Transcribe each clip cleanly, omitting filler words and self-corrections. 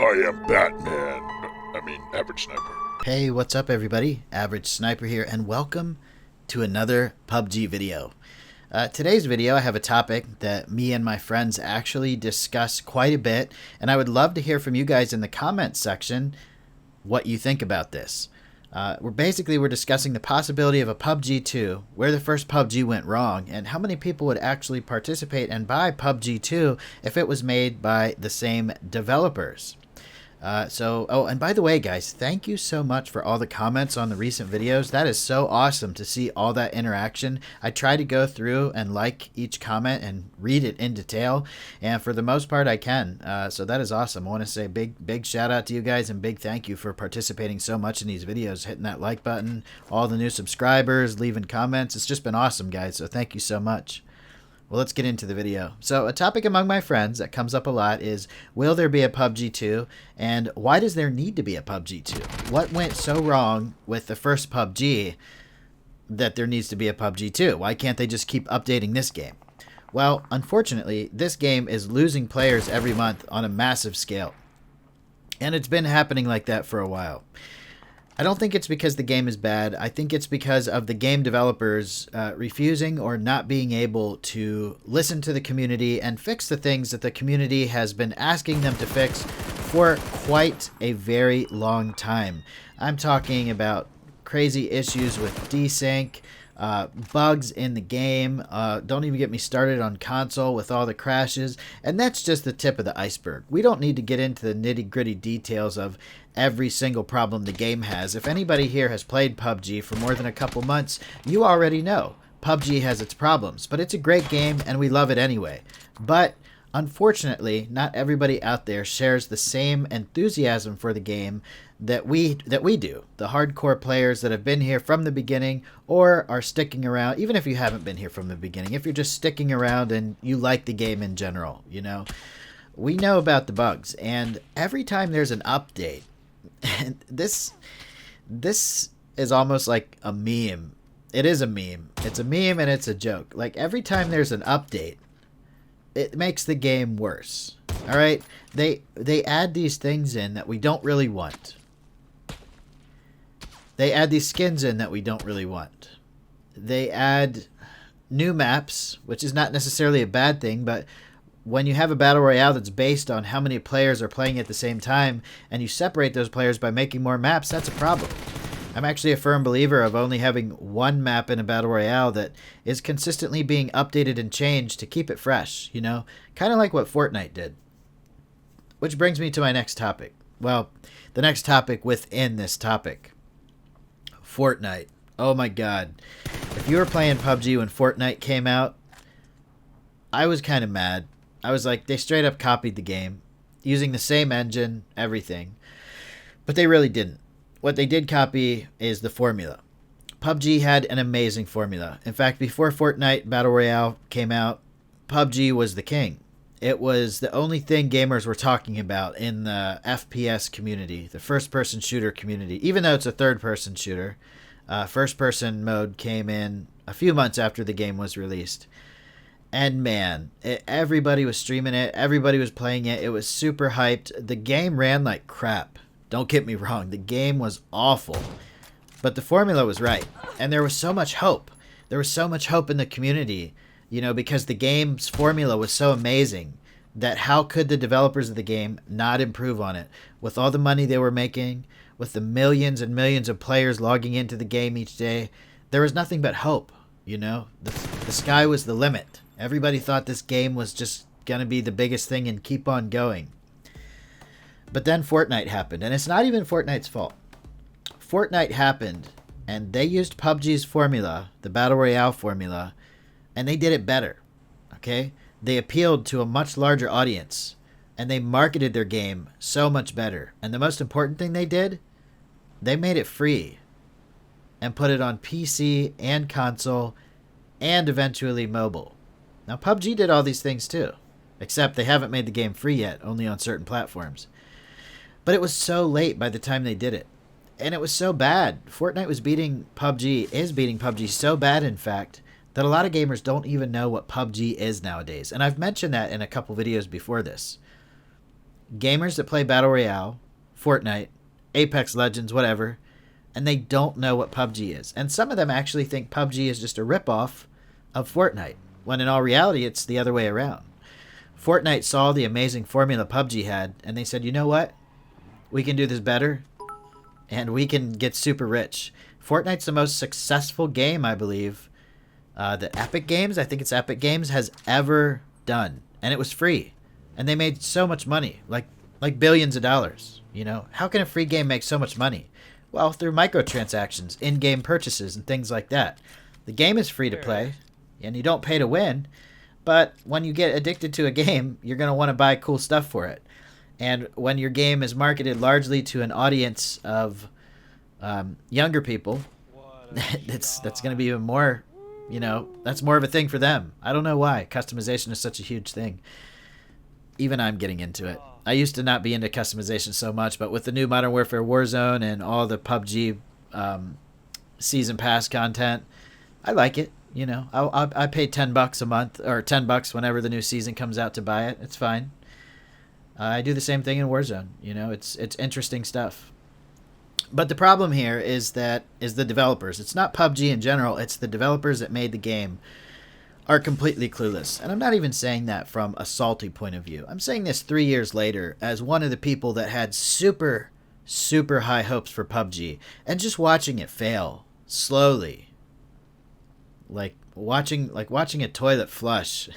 I am Batman. Average Sniper. Hey, what's up everybody? Average Sniper here, and welcome to another PUBG video. Today's video, I have a topic that me and my friends actually discuss quite a bit, and I would love to hear from you guys in the comments section what you think about this. We're discussing the possibility of a PUBG 2, where the first PUBG went wrong, and how many people would actually participate and buy PUBG 2 if it was made by the same developers. And by the way, guys, thank you so much for all the comments on the recent videos. That is so awesome to see all that interaction. I try to go through and like each comment and read it in detail, and for the most part I can. So that is awesome. I want to say big shout out to you guys, and big thank you for participating so much in these videos, hitting that like button, all the new subscribers, leaving comments. It's just been awesome, guys, so thank you so much. Well, let's get into the video. So a topic among my friends that comes up a lot is, will there be a PUBG 2? And why does there need to be a PUBG 2? What went so wrong with the first PUBG that there needs to be a PUBG 2? Why can't they just keep updating this game? Well, unfortunately, this game is losing players every month on a massive scale. And it's been happening like that for a while. I don't think it's because the game is bad. I think it's because of the game developers refusing or not being able to listen to the community and fix the things that the community has been asking them to fix for quite a very long time. I'm talking about crazy issues with desync, bugs in the game. Don't even get me started on console with all the crashes. And that's just the tip of the iceberg. We don't need to get into the nitty-gritty details of every single problem the game has. If anybody here has played PUBG for more than a couple months, you already know PUBG has its problems, but it's a great game and we love it anyway. But unfortunately, not everybody out there shares the same enthusiasm for the game that we do. The hardcore players that have been here from the beginning or are sticking around, even if you haven't been here from the beginning, if you're just sticking around and you like the game in general, you know. We know about the bugs, and every time there's an update, and this is almost like a meme. It is a meme. It's a meme and it's a joke. Like, every time there's an update, it makes the game worse. All right? They add these things in that we don't really want. They add these skins in that we don't really want. They add new maps, which is not necessarily a bad thing, but when you have a battle royale that's based on how many players are playing at the same time, and you separate those players by making more maps, that's a problem. I'm actually a firm believer of only having one map in a battle royale that is consistently being updated and changed to keep it fresh, you know? Kind of like what Fortnite did. Which brings me to my next topic. Well, the next topic within this topic. Fortnite. Oh my god. If you were playing PUBG when Fortnite came out, I was kind of mad. I was like, they straight up copied the game, using the same engine, everything. But they really didn't. What they did copy is the formula. PUBG had an amazing formula. In fact, before Fortnite Battle Royale came out, PUBG was the king. It was the only thing gamers were talking about in the FPS community, the first-person shooter community. Even though it's a third-person shooter, first-person mode came in a few months after the game was released. And man, everybody was streaming it. Everybody was playing it. It was super hyped. The game ran like crap. Don't get me wrong. The game was awful. But the formula was right. And there was so much hope. There was so much hope in the community, you know, because the game's formula was so amazing that how could the developers of the game not improve on it? With all the money they were making, with the millions and millions of players logging into the game each day, there was nothing but hope, you know? The sky was the limit. Everybody thought this game was just going to be the biggest thing and keep on going. But then Fortnite happened, and it's not even Fortnite's fault. Fortnite happened, and they used PUBG's formula, the Battle Royale formula, and they did it better, okay? They appealed to a much larger audience, and they marketed their game so much better. And the most important thing they did, they made it free and put it on PC and console and eventually mobile. Now, PUBG did all these things too, except they haven't made the game free yet, only on certain platforms. But it was so late by the time they did it. And it was so bad. Fortnite is beating PUBG so bad, in fact, that a lot of gamers don't even know what PUBG is nowadays. And I've mentioned that in a couple videos before this. gamers that play Battle Royale, Fortnite, Apex Legends, whatever, and they don't know what PUBG is. And some of them actually think PUBG is just a ripoff of Fortnite, when in all reality, it's the other way around. Fortnite saw the amazing formula PUBG had, and they said, you know what? We can do this better, and we can get super rich. Fortnite's the most successful game, I believe, that Epic Games, I think it's Epic Games, has ever done. And it was free. And they made so much money, like billions of dollars. You know, how can a free game make so much money? Well, through microtransactions, in-game purchases, and things like that. The game is free to play, and you don't pay to win. But when you get addicted to a game, you're going to want to buy cool stuff for it. And when your game is marketed largely to an audience of younger people, that's going to be even more, you know, that's more of a thing for them. I don't know why. Customization is such a huge thing. Even I'm getting into it. I used to not be into customization so much, but with the new Modern Warfare Warzone and all the PUBG season pass content, I like it. You know, I pay $10 a month, or $10 whenever the new season comes out to buy it. It's fine. I do the same thing in Warzone. You know, it's interesting stuff. But the problem here is the developers. It's not PUBG in general. It's the developers that made the game are completely clueless. And I'm not even saying that from a salty point of view. I'm saying this 3 years later as one of the people that had super, super high hopes for PUBG and just watching it fail slowly. Like watching a toilet flush,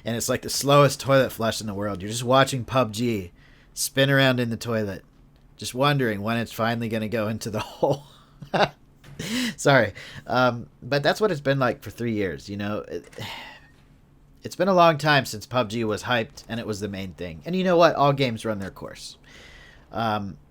and it's like the slowest toilet flush in the world. You're just watching PUBG spin around in the toilet, just wondering when it's finally going to go into the hole. Sorry, but that's what it's been like for 3 years. You know, it's been a long time since PUBG was hyped and it was the main thing. And you know what? All games run their course.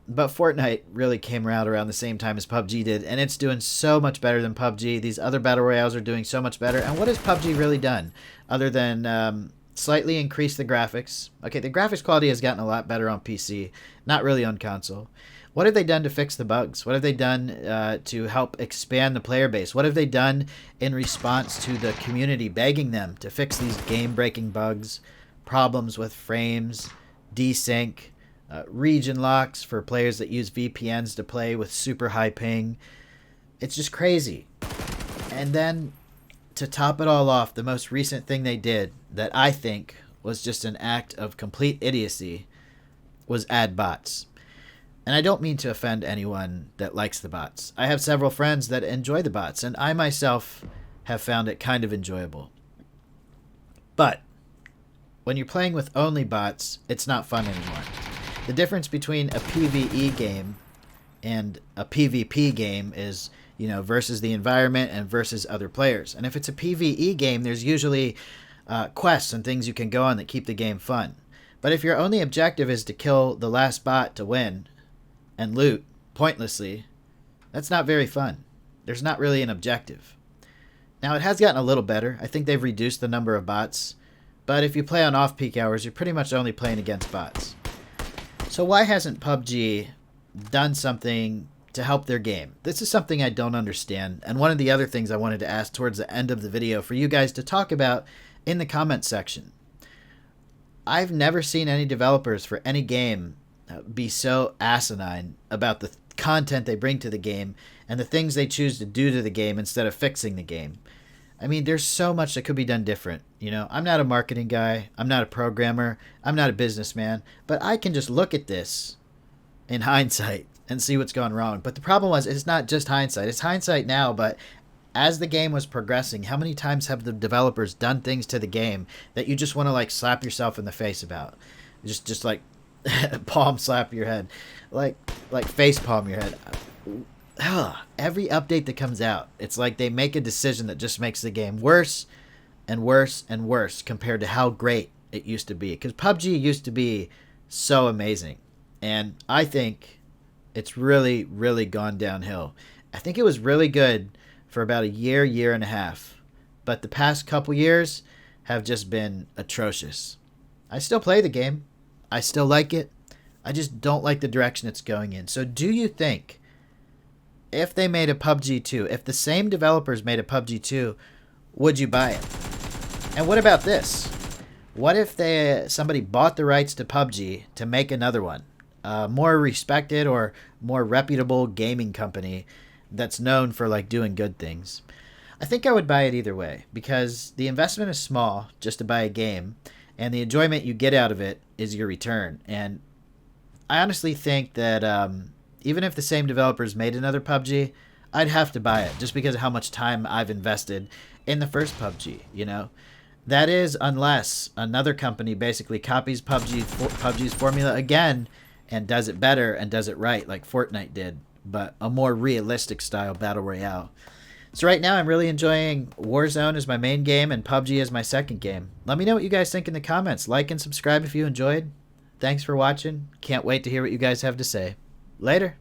But Fortnite really came around the same time as PUBG did, and it's doing so much better than PUBG. These other Battle Royales are doing so much better. And what has PUBG really done other than slightly increase the graphics? Okay, the graphics quality has gotten a lot better on PC, not really on console. What have they done to fix the bugs? What have they done to help expand the player base? What have they done in response to the community begging them to fix these game-breaking bugs, problems with frames, desync, region locks for players that use VPNs to play with super high ping? It's just crazy. And then to top it all off, the most recent thing they did that I think was just an act of complete idiocy was add bots. And I don't mean to offend anyone that likes the bots. I have several friends that enjoy the bots, and I myself have found it kind of enjoyable. But when you're playing with only bots, it's not fun anymore. The difference between a PvE game and a PvP game is, you know, versus the environment and versus other players. And if it's a PvE game, there's usually quests and things you can go on that keep the game fun. But if your only objective is to kill the last bot to win and loot pointlessly, that's not very fun. There's not really an objective. Now, it has gotten a little better. I think they've reduced the number of bots. But if you play on off-peak hours, you're pretty much only playing against bots. So why hasn't PUBG done something to help their game? This is something I don't understand, and one of the other things I wanted to ask towards the end of the video for you guys to talk about in the comment section. I've never seen any developers for any game be so asinine about the content they bring to the game and the things they choose to do to the game instead of fixing the game. I mean, there's so much that could be done different. You know, I'm not a marketing guy. I'm not a programmer. I'm not a businessman. But I can just look at this in hindsight and see what's going wrong. But the problem was, it's not just hindsight. It's hindsight now, but as the game was progressing, how many times have the developers done things to the game that you just want to, like, slap yourself in the face about? Just like, palm slap your head. Like face palm your head. Every update that comes out, it's like they make a decision that just makes the game worse and worse and worse compared to how great it used to be. Because PUBG used to be so amazing. And I think it's really, really gone downhill. I think it was really good for about a year and a half. But the past couple years have just been atrocious. I still play the game. I still like it. I just don't like the direction it's going in. So do you think, if they made a PUBG 2, if the same developers made a PUBG 2, would you buy it? And what about this? What if somebody bought the rights to PUBG to make another one? A more respected or more reputable gaming company that's known for like doing good things. I think I would buy it either way because the investment is small just to buy a game, and the enjoyment you get out of it is your return. And I honestly think that even if the same developers made another PUBG, I'd have to buy it just because of how much time I've invested in the first PUBG, you know? That is, unless another company basically copies PUBG's formula again and does it better and does it right like Fortnite did, but a more realistic style battle royale. So right now I'm really enjoying Warzone as my main game and PUBG as my second game. Let me know what you guys think in the comments. Like and subscribe if you enjoyed. Thanks for watching. Can't wait to hear what you guys have to say. Later.